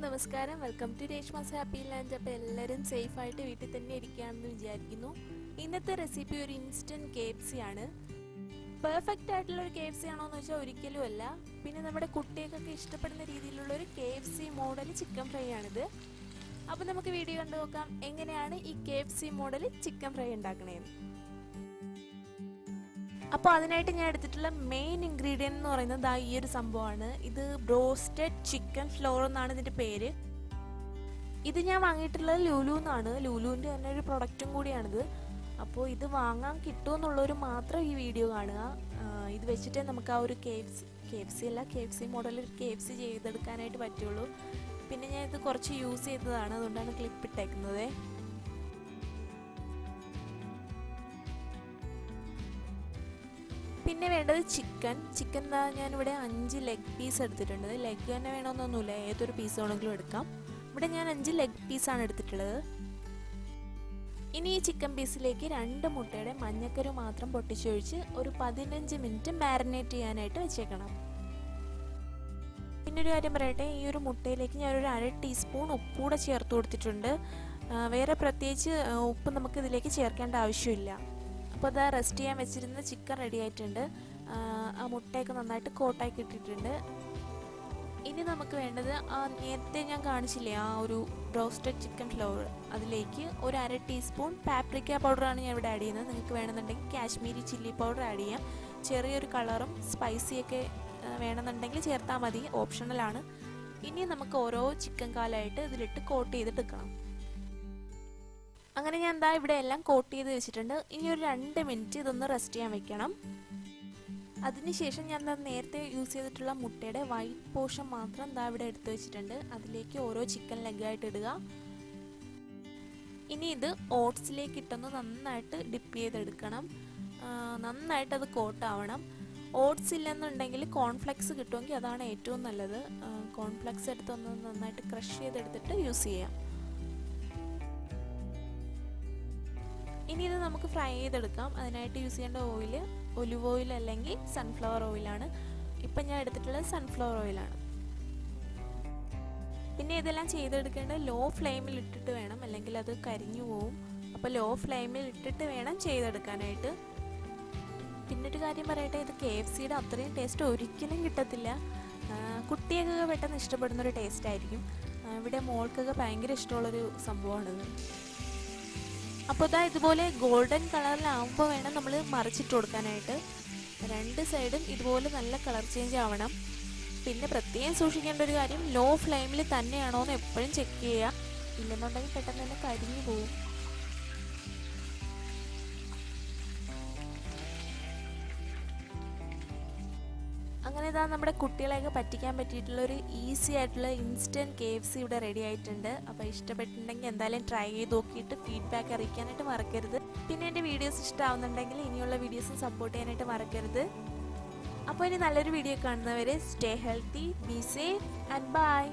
നമസ്കാരം. Welcome to Reshma's happy lunch. അപ്പോൾ എല്ലാവരും സേഫായിട്ട് വീട്ടിൽ തന്നെ ഇരിക്കുകയാണെന്ന് വിചാരിക്കുന്നു. ഇന്നത്തെ റെസിപ്പി ഒരു ഇൻസ്റ്റൻറ്റ് KFC ആണ്. പെർഫെക്റ്റ് ആയിട്ടുള്ള ഒരു KFC ആണോ എന്ന് വെച്ചാൽ ഒരിക്കലും അല്ല. പിന്നെ നമ്മുടെ കുട്ടികൾക്കൊക്കെ ഇഷ്ടപ്പെടുന്ന രീതിയിലുള്ള ഒരു KFC മോഡൽ ചിക്കൻ ഫ്രൈ ആണിത്. അപ്പോൾ നമുക്ക് വീഡിയോ കണ്ടു നോക്കാം എങ്ങനെയാണ് ഈ KFC മോഡൽ ചിക്കൻ ഫ്രൈ ഉണ്ടാക്കണേന്ന്. അപ്പോൾ അതിനായിട്ട് ഞാൻ എടുത്തിട്ടുള്ള മെയിൻ ഇൻഗ്രീഡിയൻറ്റ് എന്ന് പറയുന്നത് ഈ ഒരു സംഭവമാണ്. ഇത് ബ്രോസ്റ്റഡ് ചിക്കൻ ഫ്ലോർ എന്നാണ് ഇതിൻ്റെ പേര്. ഇത് ഞാൻ വാങ്ങിയിട്ടുള്ളത് ലുലു എന്നാണ്. ലുലുവിൻ്റെ തന്നെ ഒരു പ്രൊഡക്റ്റും കൂടിയാണിത്. അപ്പോൾ ഇത് വാങ്ങാൻ കിട്ടുമെന്നുള്ളവർ മാത്രം ഈ വീഡിയോ കാണുക. ഇത് വെച്ചിട്ടേ നമുക്ക് ആ ഒരു KFC മോഡൽ ഒരു KFC ചെയ്തെടുക്കാനായിട്ട് പറ്റുള്ളൂ. പിന്നെ ഞാൻ ഇത് കുറച്ച് യൂസ് ചെയ്തതാണ്, അതുകൊണ്ടാണ് ക്ലിപ്പ് ഇട്ടേക്കുന്നത്. പിന്നെ വേണ്ടത് ചിക്കൻ ഞാനിവിടെ 5 ലെഗ് പീസ് എടുത്തിട്ടുണ്ട്. ലെഗ് തന്നെ വേണമെന്നൊന്നുമില്ല, ഏതൊരു പീസ് വേണമെങ്കിലും എടുക്കാം. ഇവിടെ ഞാൻ 5 ലെഗ് പീസാണ് എടുത്തിട്ടുള്ളത്. ഇനി ഈ ചിക്കൻ പീസിലേക്ക് 2 മുട്ടയുടെ മഞ്ഞക്കരു മാത്രം പൊട്ടിച്ചൊഴിച്ച് ഒരു 15 മിനിറ്റ് മാരിനേറ്റ് ചെയ്യാനായിട്ട് വെച്ചേക്കണം. പിന്നെ ഒരു കാര്യം പറയട്ടെ, ഈ ഒരു മുട്ടയിലേക്ക് ഞാനൊരു 1/2 ടീസ്പൂൺ ഉപ്പൂടെ ചേർത്ത് കൊടുത്തിട്ടുണ്ട്. വേറെ പ്രത്യേകിച്ച് ഉപ്പ് നമുക്ക് ഇതിലേക്ക് ചേർക്കേണ്ട ആവശ്യമില്ല. അപ്പോൾ അത് റെസ്റ്റ് ചെയ്യാൻ വെച്ചിരുന്ന ചിക്കൻ റെഡി ആയിട്ടുണ്ട്. ആ മുട്ടയൊക്കെ നന്നായിട്ട് കോട്ടാക്കി ഇട്ടിട്ടുണ്ട്. ഇനി നമുക്ക് വേണ്ടത് നേരത്തെ ഞാൻ കാണിച്ചില്ലേ ആ ഒരു ബ്രോസ്റ്റഡ് ചിക്കൻ ഫ്ലോർ, അതിലേക്ക് ഒരു 1/2 ടീസ്പൂൺ പാപ്രിക്ക പൗഡറാണ് ഞാൻ ഇവിടെ ആഡ് ചെയ്യുന്നത്. നിങ്ങൾക്ക് വേണമെന്നുണ്ടെങ്കിൽ കാശ്മീരി ചില്ലി പൗഡർ ആഡ് ചെയ്യാം. ചെറിയൊരു കളറും സ്പൈസിയൊക്കെ വേണമെന്നുണ്ടെങ്കിൽ ചേർത്താൽ മതി, ഓപ്ഷണലാണ്. ഇനി നമുക്ക് ഓരോ ചിക്കൻ കാലായിട്ട് ഇതിലിട്ട് കോട്ട് ചെയ്തിട്ടെടുക്കണം. അങ്ങനെ ഞാൻ ഇവിടെ എല്ലാം കോട്ട് ചെയ്ത് വെച്ചിട്ടുണ്ട്. ഇനി ഒരു 2 മിനിറ്റ് ഇതൊന്ന് റെസ്റ്റ് ചെയ്യാൻ വെക്കണം. അതിനുശേഷം ഞാൻ നേരത്തെ യൂസ് ചെയ്തിട്ടുള്ള മുട്ടയുടെ വൈറ്റ് പോർഷൻ മാത്രം ഇവിടെ എടുത്ത് വെച്ചിട്ടുണ്ട്. അതിലേക്ക് ഓരോ ചിക്കൻ ലെഗായിട്ട് ഇടുക. ഇനി ഇത് ഓട്സിലേക്ക് ഇട്ടൊന്ന് നന്നായിട്ട് ഡിപ്പ് ചെയ്തെടുക്കണം. നന്നായിട്ട് അത് കോട്ടാവണം. ഓട്സ് ഇല്ലെന്നുണ്ടെങ്കിൽ കോൺഫ്ലെക്സ് കിട്ടുമെങ്കിൽ അതാണ് ഏറ്റവും നല്ലത്. കോൺഫ്ലെക്സ് എടുത്തൊന്ന് നന്നായിട്ട് ക്രഷ് ചെയ്തെടുത്തിട്ട് യൂസ് ചെയ്യാം. ഇനി ഇത് നമുക്ക് ഫ്രൈ ചെയ്തെടുക്കാം. അതിനായിട്ട് യൂസ് ചെയ്യേണ്ട ഓയിൽ ഒലിവ് ഓയിൽ അല്ലെങ്കിൽ സൺഫ്ലവർ ഓയിലാണ്. ഇപ്പം ഞാൻ എടുത്തിട്ടുള്ളത് സൺഫ്ലവർ ഓയിലാണ്. പിന്നെ ഇതെല്ലാം ചെയ്തെടുക്കേണ്ടത് ലോ ഫ്ലെയിമിൽ ഇട്ടിട്ട് വേണം, അല്ലെങ്കിൽ അത് കരിഞ്ഞു പോവും. അപ്പോൾ ലോ ഫ്ലെയിമിൽ ഇട്ടിട്ട് വേണം ചെയ്തെടുക്കാനായിട്ട്. പിന്നൊരു കാര്യം പറയട്ടെ, ഇത് KFCയുടെ അത്രയും ടേസ്റ്റ് ഒരിക്കലും കിട്ടത്തില്ല. കുട്ടികൾക്കൊക്കെ പെട്ടെന്ന് ഇഷ്ടപ്പെടുന്നൊരു ടേസ്റ്റ് ആയിരിക്കും. ഇവിടെ മോൾക്കൊക്കെ ഭയങ്കര ഇഷ്ടമുള്ളൊരു സംഭവമാണിത്. അപ്പോൾ ഇതുപോലെ ഗോൾഡൻ കളറിലാവുമ്പോൾ വേണം നമ്മൾ മറിച്ചിട്ട് കൊടുക്കാനായിട്ട്. 2 സൈഡും ഇതുപോലെ നല്ല കളർ ചേഞ്ച് ആവണം. പിന്നെ പ്രത്യേകം സൂക്ഷിക്കേണ്ട ഒരു കാര്യം, ലോ ഫ്ലെയിമിൽ തന്നെയാണോ എന്ന് എപ്പോഴും ചെക്ക് ചെയ്യുക. ഇല്ലെന്നുണ്ടെങ്കിൽ പെട്ടെന്ന് തന്നെ കരിഞ്ഞു പോകും. അങ്ങനെ നമ്മുടെ കുട്ടികളെയൊക്കെ പറ്റിക്കാൻ പറ്റിയിട്ടുള്ളൊരു ഈസി ആയിട്ടുള്ള ഇൻസ്റ്റൻറ്റ് KFC ഇവിടെ റെഡി ആയിട്ടുണ്ട്. അപ്പോൾ ഇഷ്ടപ്പെട്ടിട്ടുണ്ടെങ്കിൽ എന്തായാലും ട്രൈ ചെയ്ത് നോക്കിയിട്ട് ഫീഡ്ബാക്ക് അറിയിക്കാനായിട്ട് മറക്കരുത്. പിന്നെ എൻ്റെ വീഡിയോസ് ഇഷ്ടമാവുന്നുണ്ടെങ്കിൽ ഇനിയുള്ള വീഡിയോസും സപ്പോർട്ട് ചെയ്യാനായിട്ട് മറക്കരുത്. അപ്പോൾ ഇനി നല്ലൊരു വീഡിയോ കാണുന്നവരെ stay healthy, be safe and by.